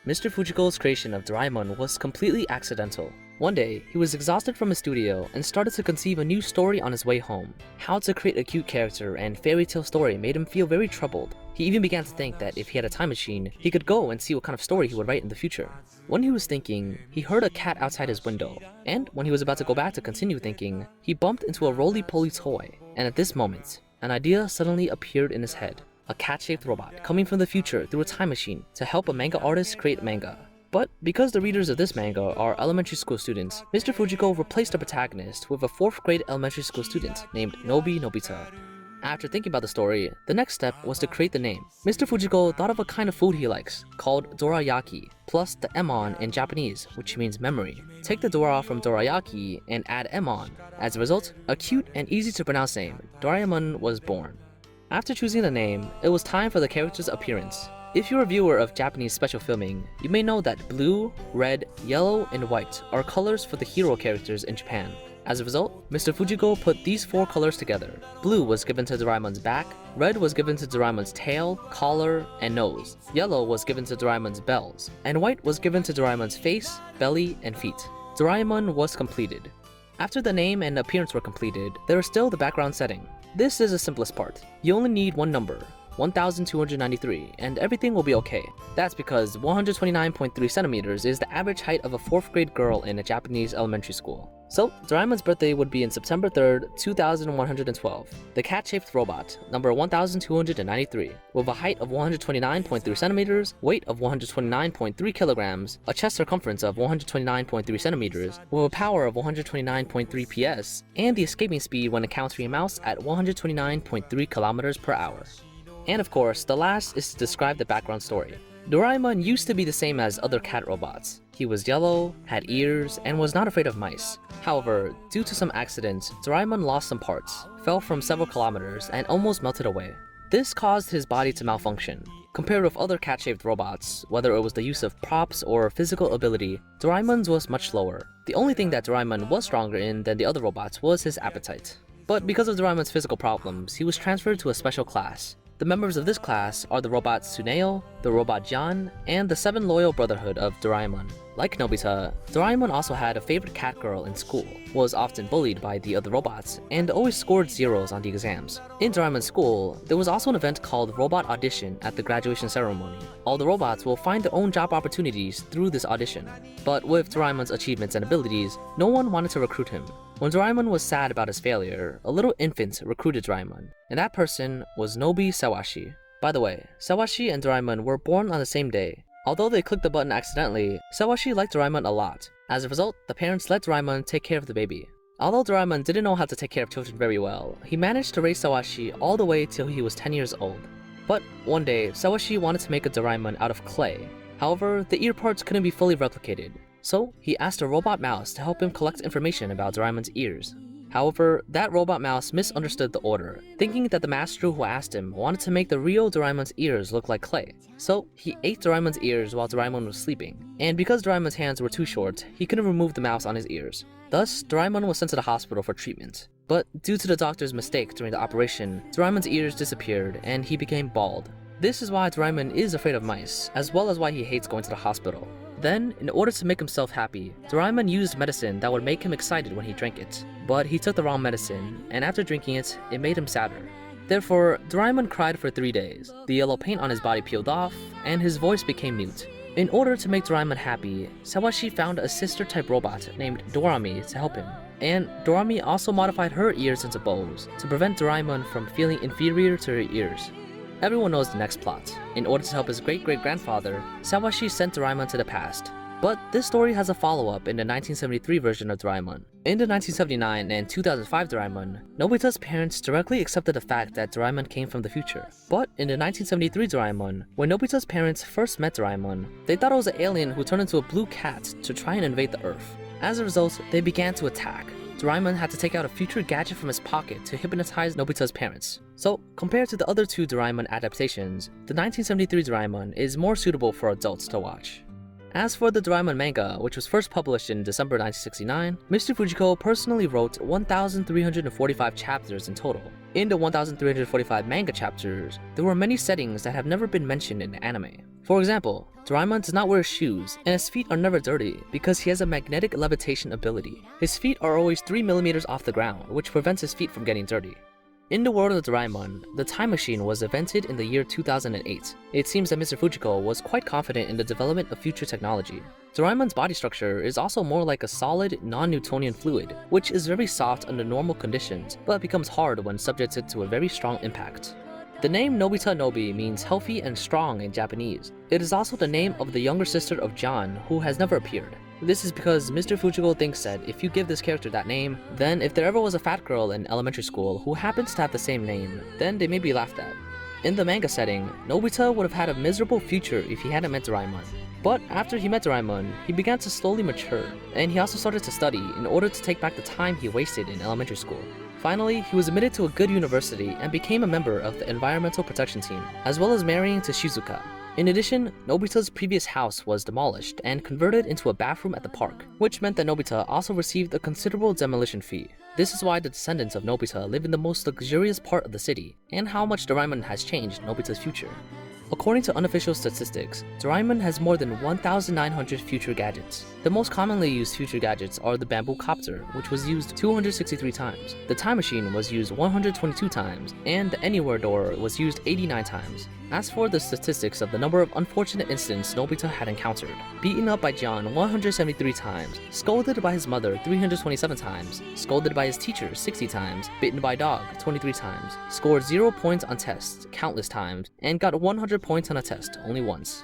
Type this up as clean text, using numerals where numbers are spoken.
Mr. Fujiko's creation of Doraemon was completely accidental. One day, he was exhausted from his studio and started to conceive a new story on his way home. How to create a cute character and fairy tale story made him feel very troubled. He even began to think that if he had a time machine, he could go and see what kind of story he would write in the future. When he was thinking, he heard a cat outside his window, and when he was about to go back to continue thinking, he bumped into a roly-poly toy, and at this moment, an idea suddenly appeared in his head. A cat-shaped robot coming from the future through a time machine to help a manga artist create manga. But because the readers of this manga are elementary school students, Mr. Fujiko replaced the protagonist with a 4th grade elementary school student named Nobita. After thinking about the story, the next step was to create the name. Mr. Fujiko thought of a kind of food he likes, called dorayaki, plus the emon in Japanese, which means memory. Take the dora from dorayaki and add emon. As a result, a cute and easy to pronounce name, Doraemon, was born. After choosing the name, it was time for the character's appearance. If you're a viewer of Japanese special filming, you may know that blue, red, yellow, and white are colors for the hero characters in Japan. As a result, Mr. Fujiko put these 4 colors together. Blue was given to Doraemon's back, red was given to Doraemon's tail, collar, and nose, yellow was given to Doraemon's bells, and white was given to Doraemon's face, belly, and feet. Doraemon was completed. After the name and appearance were completed, there is still the background setting. This is the simplest part. You only need one number, 1293, and everything will be okay. That's because 129.3 centimeters is the average height of a 4th grade girl in a Japanese elementary school. So, Doraemon's birthday would be in September 3rd, 2112. The cat-shaped robot, number 1293, with a height of 129.3 centimeters, weight of 129.3 kilograms, a chest circumference of 129.3 centimeters, with a power of 129.3 PS, and the escaping speed when encountering a mouse at 129.3 kilometers per hour. And of course, the last is to describe the background story. Doraemon used to be the same as other cat robots. He was yellow, had ears, and was not afraid of mice. However, due to some accident, Doraemon lost some parts, fell from several kilometers, and almost melted away. This caused his body to malfunction. Compared with other cat-shaped robots, whether it was the use of props or physical ability, Doraemon's was much lower. The only thing that Doraemon was stronger in than the other robots was his appetite. But because of Doraemon's physical problems, he was transferred to a special class. The members of this class are the robot Tsuneo, the robot Jan, and the 7 Loyal Brotherhood of Doraemon. Like Nobita, Doraemon also had a favorite cat girl in school, was often bullied by the other robots, and always scored zeros on the exams. In Doraemon's school, there was also an event called Robot Audition at the graduation ceremony. All the robots will find their own job opportunities through this audition. But with Doraemon's achievements and abilities, no one wanted to recruit him. When Doraemon was sad about his failure, a little infant recruited Doraemon, and that person was Nobi Sawashi. By the way, Sawashi and Doraemon were born on the same day. Although they clicked the button accidentally, Sawashi liked Doraemon a lot. As a result, the parents let Doraemon take care of the baby. Although Doraemon didn't know how to take care of children very well, he managed to raise Sawashi all the way till he was 10 years old. But one day, Sawashi wanted to make a Doraemon out of clay. However, the ear parts couldn't be fully replicated. So, he asked a robot mouse to help him collect information about Doraemon's ears. However, that robot mouse misunderstood the order, thinking that the master who asked him wanted to make the real Doraemon's ears look like clay. So, he ate Doraemon's ears while Doraemon was sleeping, and because Doraemon's hands were too short, he couldn't remove the mouse on his ears. Thus, Doraemon was sent to the hospital for treatment. But due to the doctor's mistake during the operation, Doraemon's ears disappeared and he became bald. This is why Doraemon is afraid of mice, as well as why he hates going to the hospital. Then, in order to make himself happy, Doraemon used medicine that would make him excited when he drank it. But he took the wrong medicine, and after drinking it, it made him sadder. Therefore, Doraemon cried for 3 days, the yellow paint on his body peeled off, and his voice became mute. In order to make Doraemon happy, Sawashi found a sister-type robot named Dorami to help him. And Dorami also modified her ears into bows to prevent Doraemon from feeling inferior to her ears. Everyone knows the next plot. In order to help his great-great-grandfather, Sawashi sent Doraemon to the past. But this story has a follow-up in the 1973 version of Doraemon. In the 1979 and 2005 Doraemon, Nobita's parents directly accepted the fact that Doraemon came from the future. But in the 1973 Doraemon, when Nobita's parents first met Doraemon, they thought it was an alien who turned into a blue cat to try and invade the Earth. As a result, they began to attack. Doraemon had to take out a future gadget from his pocket to hypnotize Nobita's parents. So, compared to the other 2 Doraemon adaptations, the 1973 Doraemon is more suitable for adults to watch. As for the Doraemon manga, which was first published in December 1969, Mr. Fujiko personally wrote 1,345 chapters in total. In the 1,345 manga chapters, there were many settings that have never been mentioned in anime. For example, Doraemon does not wear shoes, and his feet are never dirty because he has a magnetic levitation ability. His feet are always 3 millimeters off the ground, which prevents his feet from getting dirty. In the world of Doraemon, the time machine was invented in the year 2008. It seems that Mr. Fujiko was quite confident in the development of future technology. Doraemon's body structure is also more like a solid, non-Newtonian fluid, which is very soft under normal conditions, but becomes hard when subjected to a very strong impact. The name Nobita Nobi means healthy and strong in Japanese. It is also the name of the younger sister of John, who has never appeared. This is because Mr. Fujiko thinks that if you give this character that name, then if there ever was a fat girl in elementary school who happens to have the same name, then they may be laughed at. In the manga setting, Nobita would have had a miserable future if he hadn't met Doraemon. But after he met Doraemon, he began to slowly mature, and he also started to study in order to take back the time he wasted in elementary school. Finally, he was admitted to a good university and became a member of the environmental protection team, as well as marrying to Shizuka. In addition, Nobita's previous house was demolished and converted into a bathroom at the park, which meant that Nobita also received a considerable demolition fee. This is why the descendants of Nobita live in the most luxurious part of the city, and how much Doraemon has changed Nobita's future. According to unofficial statistics, Doraemon has more than 1,900 future gadgets. The most commonly used future gadgets are the bamboo copter, which was used 263 times, the time machine was used 122 times, and the anywhere door was used 89 times. As for the statistics of the number of unfortunate incidents Nobita had encountered: beaten up by John 173 times, scolded by his mother 327 times, scolded by his teacher 60 times, bitten by a dog 23 times, scored 0 points on tests countless times, and got 100 points on a test only once.